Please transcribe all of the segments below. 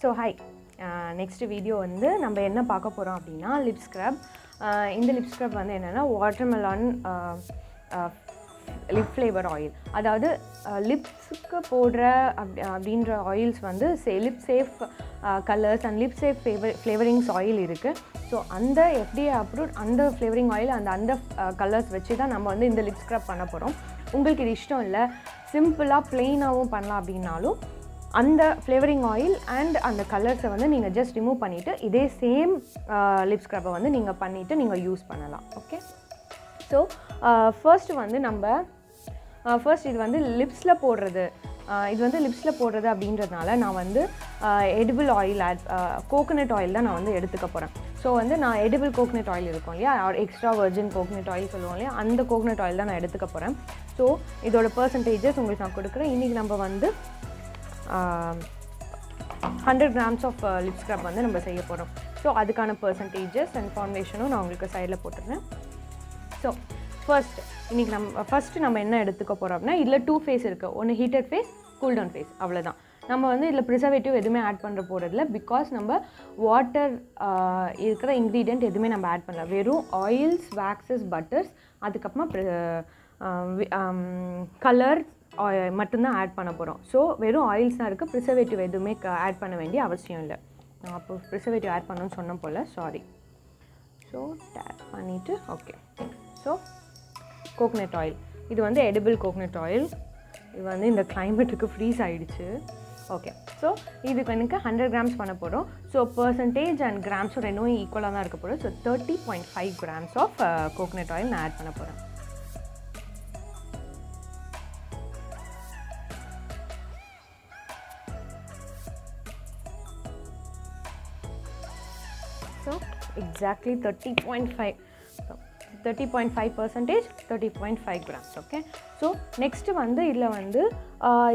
So hi, next video வந்து நம்ம என்ன பார்க்க போகிறோம் அப்படின்னா லிப் ஸ்க்ரப். இந்த லிப் ஸ்க்ரப் வந்து என்னென்னா வாட்டர்மெலான் லிப் ஃப்ளேவர் ஆயில். அதாவது லிப்ஸுக்கு போடுற அப்படின்ற ஆயில்ஸ் வந்து lip safe colours and lip safe flavourings oil இருக்குது. ஸோ அந்த FDA அப்ரூவ்ட் அந்த ஃப்ளேவரிங் ஆயில் அந்த கலர்ஸ் வச்சு தான் நம்ம வந்து இந்த லிப் ஸ்க்ரப் பண்ண போகிறோம். உங்களுக்கு இது இஷ்டம் இல்லை, சிம்பிளாக ப்ளெயினாகவும் பண்ணலாம் அப்படின்னாலும் அந்த ஃப்ளேவரிங் ஆயில் அண்ட் அந்த கலர்ஸை வந்து நீங்கள் ஜஸ்ட் ரிமூவ் பண்ணிவிட்டு இதே சேம் லிப் ஸ்க்ரப்பை வந்து நீங்கள் பண்ணிவிட்டு நீங்கள் யூஸ் பண்ணலாம். ஓகே, ஸோ ஃபர்ஸ்ட் வந்து இது வந்து லிப்ஸில் போடுறது. இது வந்து லிப்ஸில் போடுறது அப்படின்றதுனால நான் வந்து எடிபிள் ஆயில் கோகோனட் ஆயில் தான் நான் வந்து எடுத்துக்க போகிறேன். ஸோ வந்து நான் எடிபிள் கோகோனட் ஆயில் இருக்கும் இல்லையா, எக்ஸ்ட்ரா வர்ஜின் கோகோனட் ஆயில் சொல்லுவோம் இல்லையா, அந்த கோகோனட் ஆயில் தான் நான் எடுத்துக்க போகிறேன். ஸோ இதோட பர்சன்டேஜஸ் உங்களுக்கு நான் கொடுக்குறேன். இன்றைக்கி நம்ம வந்து 100 grams ஆஃப் லிப் ஸ்க்ரப் வந்து நம்ம செய்ய போகிறோம். ஸோ அதுக்கான பர்சன்டேஜஸ் அண்ட் ஃபார்முலேஷனும் நான் உங்களுக்கு சைடில் போட்டுருந்தேன். ஸோ இன்றைக்கி நம்ம என்ன எடுத்துக்க போகிறோம் அப்படின்னா, இதில் 2 ஃபேஸ் இருக்குது. ஒன்று heated phase, cool down phase, அவ்வளோதான். நம்ம வந்து இதில் ப்ரிசர்வேட்டிவ் எதுவுமே ஆட் பண்ணுற போகிறதில்ல. பிகாஸ் நம்ம வாட்டர் இருக்கிற இன்க்ரீடியன்ட் எதுவுமே நம்ம ஆட் பண்ணல. வெறும் ஆயில்ஸ், வேக்ஸஸ், பட்டர்ஸ், அதுக்கப்புறமா கலர் மட்டும்தான் ஆட் பண்ண போகிறோம். ஸோ வெறும் ஆயில்ஸ் தான் இருக்குது, ப்ரிசர்வேட்டிவ் எதுவுமே ஆட் பண்ண வேண்டிய அவசியம் இல்லை. நான் அப்போ ப்ரிசர்வேட்டிவ் ஆட் பண்ணணும்னு சொன்ன போல், சாரி. ஸோ டேப் பண்ணிவிட்டு ஓகே. ஸோ கோகோனட் ஆயில், இது வந்து எடிபிள் கோகோனட் ஆயில். இது வந்து இந்த கிளைமேட்டுக்கு ஃப்ரீஸ் ஆகிடுச்சு. ஓகே, ஸோ இதுக்கு எனக்கு 100 grams பண்ண போகிறோம். ஸோ பர்சன்டேஜ் அண்ட் கிராம்ஸும் ரெண்டும் ஈக்குவலாக தான் இருக்க போகிறோம். So 30.5 grams of coconut oil நான் ஆட் பண்ண போகிறேன். So exactly 30.5 percentage, 30.5 grams. Okay, so next வந்து இதில் வந்து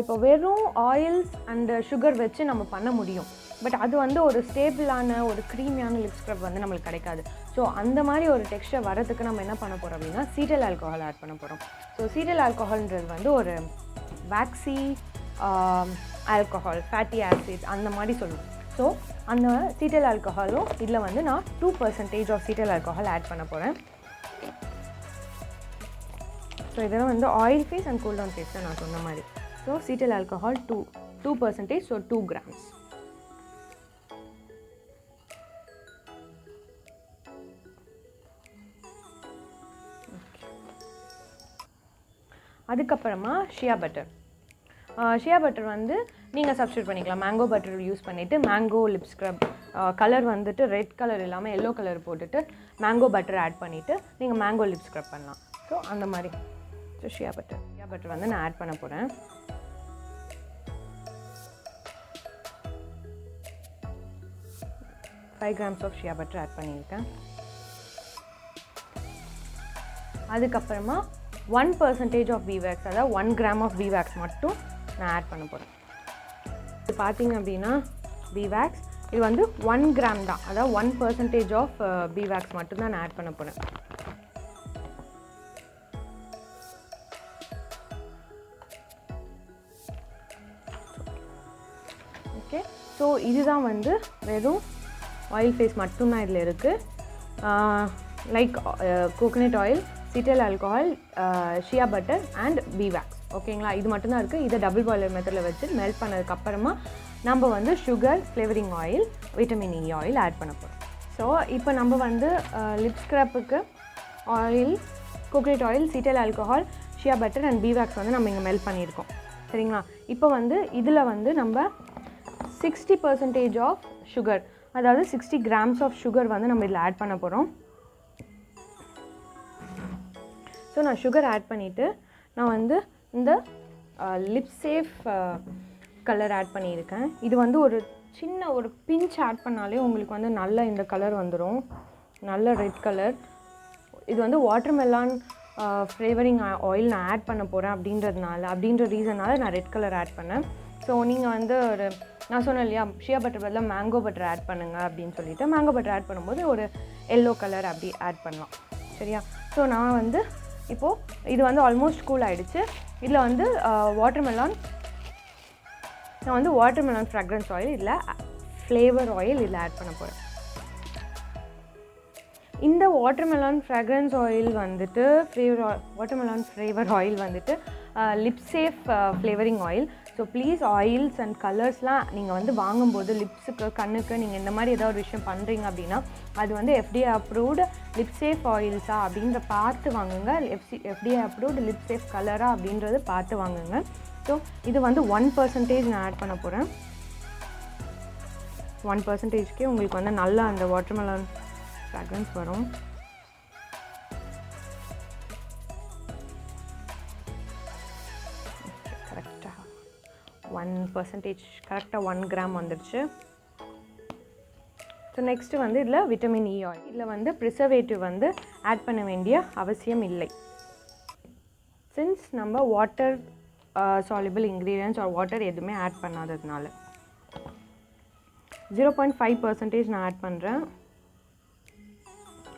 இப்போ வெறும் ஆயில்ஸ் அண்ட் சுகர் வச்சு நம்ம பண்ண முடியும். பட் அது வந்து ஒரு ஸ்டேபிளான ஒரு க்ரீமியான லிப் ஸ்க்ரப் வந்து நம்மளுக்கு கிடைக்காது. ஸோ அந்த மாதிரி ஒரு டெக்ஸ்டர் வரதுக்கு நம்ம என்ன பண்ண போகிறோம் அப்படின்னா சீட்டல் ஆல்கஹால் ஆட் பண்ண போகிறோம். ஸோ சீட்டல் ஆல்கஹால்ன்றது வந்து ஒரு வேக்ஸி ஆல்கஹால், ஃபேட்டி ஆசிட் அந்த மாதிரி சொல்லுவோம். ஸோ அந்த சீட்டல் ஆல்கஹாலும் இதில் வந்து நான் 2% ஆஃப் சீட்டல் ஆல்கஹால் ஆட் பண்ண போகிறேன். ஸோ இதெல்லாம் வந்து oil phase and cool down phase தான் நான் சொன்ன மாதிரி. So cetyl alcohol 2%, so 2 grams. அதுக்கப்புறமா ஷியா பட்டர். ஷியா பட்டர் வந்து நீங்கள் சப்ஸ்டியூட் பண்ணிக்கலாம். மேங்கோ பட்டர் யூஸ் பண்ணிவிட்டு மேங்கோ லிப் ஸ்க்ரப் கலர் வந்துட்டு ரெட் கலர் இல்லாமல் எல்லோ கலர் போட்டுட்டு மேங்கோ பட்டர் ஆட் பண்ணிவிட்டு நீங்கள் மேங்கோ லிப் ஸ்க்ரப் பண்ணலாம். ஸோ அந்த மாதிரி. ஸோ ஷியா பட்டர் வந்து நான் ஆட் பண்ண போகிறேன். Five grams of shea butter add பண்ணியிருக்கேன். அதுக்கப்புறமா 1% ஆஃப் Beeswax, அதாவது 1 gram ஆஃப் Beeswax மட்டும் நான் ஆட் பண்ண போகிறேன். இது பார்த்தீங்க அப்படின்னா Beeswax இது வந்து 1 gram தான், அதாவது 1% ஆஃப் Beeswax மட்டும்தான் நான் ஆட் பண்ண போகிறேன். ஓகே, ஸோ இதுதான் வந்து வெறும் ஆயில் ஃபேஸ் மட்டும்தான் இதில் இருக்குது. Like coconut oil, cetyl alcohol, shea butter and Beeswax. ஓகேங்களா, இது மட்டும்தான் இருக்குது. இதை டபுள் பாய்லர் மெத்தடில் வச்சு மெல்ட் பண்ணதுக்கப்புறமா நம்ம வந்து sugar, flavouring oil, vitamin E oil add பண்ண போகிறோம். ஸோ இப்போ நம்ம வந்து லிப் ஸ்க்ரப்புக்கு oil, coconut oil, cetyl alcohol, shea butter and Beeswax வந்து நம்ம இங்கே மெல்ட் பண்ணியிருக்கோம். சரிங்களா, இப்போ வந்து இதில் வந்து நம்ம 60% ஆஃப் சுகர், அதாவது 60 grams ஆஃப் சுகர் வந்து நம்ம இதில் ஆட் பண்ண போகிறோம். ஸோ நான் சுகர் ஆட் பண்ணிவிட்டு நான் வந்து இந்த லிப் சேஃப் கலர் ஆட் பண்ணியிருக்கேன். இது வந்து ஒரு சின்ன ஒரு பிஞ்ச் ஆட் பண்ணாலே உங்களுக்கு வந்து நல்ல இந்த கலர் வந்துடும், நல்ல ரெட் கலர். இது வந்து வாட்டர்மெலான் ஃப்ளேவரிங் ஆயில் நான் ஆட் பண்ண போகிறேன் அப்படின்ற ரீசனால் நான் ரெட் கலர் ஆட் பண்ணேன். ஸோ நீங்கள் வந்து நான் சொன்னேன் இல்லையா, ஷியா பட்டர் பதிலாக மேங்கோ பட்டர் ஆட் பண்ணுங்கள் அப்படின்னு சொல்லிவிட்டு மேங்கோ பட்டர் ஆட் பண்ணும்போது ஒரு எல்லோ கலர் அப்படி ஆட் பண்ணலாம். சரியா, ஸோ நான் வந்து இப்போது இது வந்து ஆல்மோஸ்ட் கூல் ஆகிடுச்சு. இதில் வந்து வாட்டர்மெலான் ஃப்ராக்ரன்ஸ் ஆயில் இதில் ஃப்ளேவர் ஆயில் இதில் ஆட் பண்ண போகிறேன். இந்த வாட்டர்மெலான் ஃப்ராக்ரன்ஸ் ஆயில் வந்துட்டு வாட்டர்மெலான் ஃப்ளேவர் ஆயில் வந்துட்டு lip safe flavouring oil. So please oils and கலர்ஸ்லாம் நீங்கள் வந்து வாங்கும்போது லிப்ஸுக்கு கண்ணுக்கு நீங்கள் இந்த மாதிரி ஏதாவது ஒரு விஷயம் பண்ணுறீங்க அப்படின்னா அது வந்து FDA அப்ரூவ்டு லிப் சேஃப் ஆயில்ஸா அப்படின்ற பார்த்து வாங்குங்க. FDA அப்ரூவ்டு லிப் சேஃப் கலரா அப்படின்றது பார்த்து வாங்குங்க. ஸோ இது வந்து 1% நான் ஆட் பண்ண போகிறேன். 1%க்கே உங்களுக்கு வந்து நல்லா அந்த வாட்டர்மெலான் ஃப்ராக்ரன்ஸ் வரும். கரெக்டாக 1% கரெக்டாக 1 கிராம் வந்துடுச்சு. ஸோ நெக்ஸ்ட்டு வந்து இதில் விட்டமின் இ ஆயில். இதில் வந்து ப்ரிசர்வேட்டிவ் வந்து ஆட் பண்ண வேண்டிய அவசியம் இல்லை. சின்ஸ் நம்ம water soluble ingredients R water எதுவுமே ஆட் பண்ணாததுனால 0.5% நான் ஆட் பண்ணுறேன்.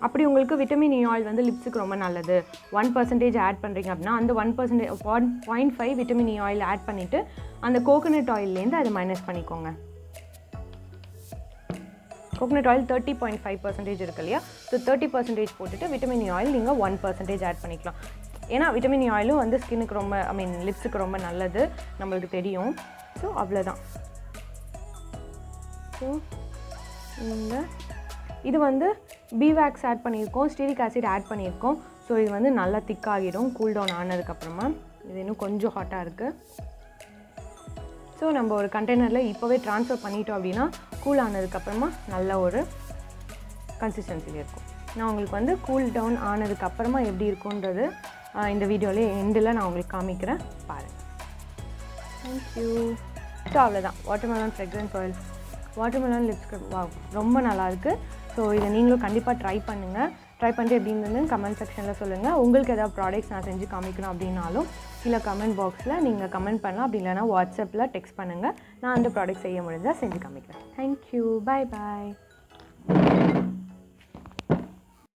அப்படி உங்களுக்கு விட்டமின் இ ஆயில் வந்து லிப்ஸுக்கு ரொம்ப நல்லது 1% ஆட் பண்ணுறீங்க அப்படின்னா அந்த 1.5 விட்டமின் இ ஆயில் ஆட் பண்ணிவிட்டு அந்த கோகோனட் ஆயிலேருந்து அதை மைனஸ் பண்ணிக்கோங்க. கோகோனட் ஆயில் 30.5% இருக்கு இல்லையா? ஸோ 30% போட்டுட்டு விட்டமின் இ ஆயில் நீங்கள் 1% ஆட் பண்ணிக்கலாம். ஏன்னா விட்டமின் இ ஆயிலும் வந்து ஸ்கின்னுக்கு ரொம்ப லிப்ஸுக்கு ரொம்ப நல்லது நம்மளுக்கு தெரியும். ஸோ அவ்வளோதான். ஸோ இந்த இது வந்து பீவாக்ஸ் ஆட் பண்ணியிருக்கோம், ஸ்டீரிக் ஆசிட் ஆட் பண்ணியிருக்கோம். ஸோ இது வந்து நல்லா திக்காகிடும் கூல் டவுன் ஆனதுக்கப்புறமா. இது இன்னும் கொஞ்சம் ஹாட்டாக இருக்குது. ஸோ நம்ம ஒரு கண்டெய்னரில் இப்போவே ட்ரான்ஸ்ஃபர் பண்ணிட்டோம் அப்படின்னா கூல் ஆனதுக்கப்புறமா நல்ல ஒரு கன்சிஸ்டன்சியில் இருக்கும். நான் உங்களுக்கு வந்து கூல் டவுன் ஆனதுக்கப்புறமா எப்படி இருக்குன்றது இந்த வீடியோவிலே எண்டில் நான் உங்களுக்கு காமிக்கிறேன், பாருங்கள். தேங்க்யூ. ஸோ அவ்வளோதான், வாட்டர்மெலான் ஃப்ராக்ரன்ஸ் ஆயில். வாட்டர்மெலான் லிப்ஸ்க்கு ரொம்ப நல்லாயிருக்கு. ஸோ இதை நீங்களும் கண்டிப்பாக ட்ரை பண்ணுங்கள். ட்ரை பண்ணிட்டு எப்படின்னு கமெண்ட் செக்ஷனில் சொல்லுங்கள். உங்களுக்கு ஏதாவது ப்ராடக்ட்ஸ் நான் செஞ்சு காமிக்கணும் அப்படின்னாலும் கீழே கமெண்ட் பாக்ஸில் நீங்கள் கமெண்ட் பண்ணலாம். அப்படி இல்லைனா வாட்ஸ்அப்பில் டெக்ஸ்ட் பண்ணுங்கள். நான் அந்த ப்ராடக்ட் செய்ய முடிஞ்சால் செஞ்சு காமிக்கிறேன். தேங்க்யூ. பாய் பாய்.